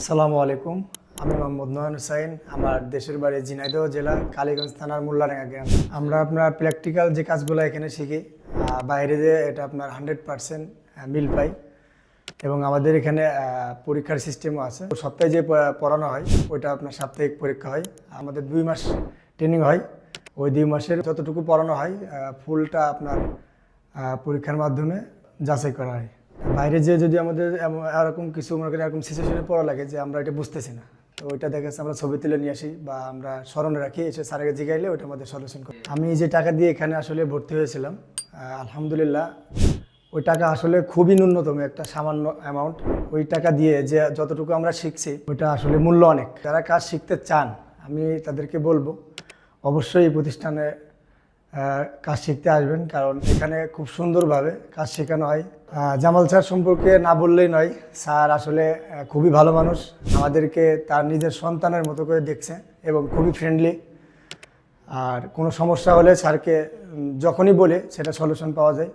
আসসালামু আলাইকুম। আমি মোহাম্মদ নয়ন হুসাইন। আমার দেশের বাড়ি ঝিনাইদহ জেলা কালীগঞ্জ থানার মোল্লাডাঙ্গা গ্রাম। আমরা আপনার প্র্যাকটিক্যাল যে কাজগুলো এখানে শিখি, বাইরে যে এটা আপনার 100% মিল পাই। এবং আমাদের এখানে পরীক্ষার সিস্টেমও আছে। সপ্তাহে যে পড়ানো হয় ওইটা আপনার সাপ্তাহিক পরীক্ষা হয়। আমাদের 2 মাস ট্রেনিং হয়। ওই 2 মাসের যতটুকু পড়ানো হয় ফুলটা আপনার পরীক্ষার মাধ্যমে যাচাই করা হয়। বাইরে যে যদি আমাদের এরকম কিছু মনে করেন এরকম সিচুয়েশনে পড়া লাগে যে আমরা এটা বুঝতেছি না, তো ওইটা দেখা যাচ্ছে আমরা ছবি তুলে নিয়ে আসি বা আমরা স্মরণে রাখি, এসে স্যারকে জিগাইলে ওইটা আমাদের সলিউশন করি। আমি যে টাকা দিয়ে এখানে আসলে ভর্তি হয়েছিলাম, আলহামদুলিল্লাহ ওই টাকা আসলে খুবই ন্যূনতম একটা সামান্য অ্যামাউন্ট। ওই টাকা দিয়ে যে যতটুকু আমরা শিখছি ওইটা আসলে মূল্য অনেক। যারা কাজ শিখতে চান আমি তাদেরকে বলবো অবশ্যই এই প্রতিষ্ঠানে কাজ শিখতে আসবেন, কারণ এখানে খুব সুন্দরভাবে কাজ শেখানো হয়। জামাল স্যার সম্পর্কে না বললেই নয়, স্যার আসলে খুবই ভালো মানুষ। আমাদেরকে তার নিজের সন্তানের মতো করে দেখছে এবং খুবই ফ্রেন্ডলি। আর কোনো সমস্যা হলে স্যারকে যখনই বলে সেটা সলিউশন পাওয়া যায়।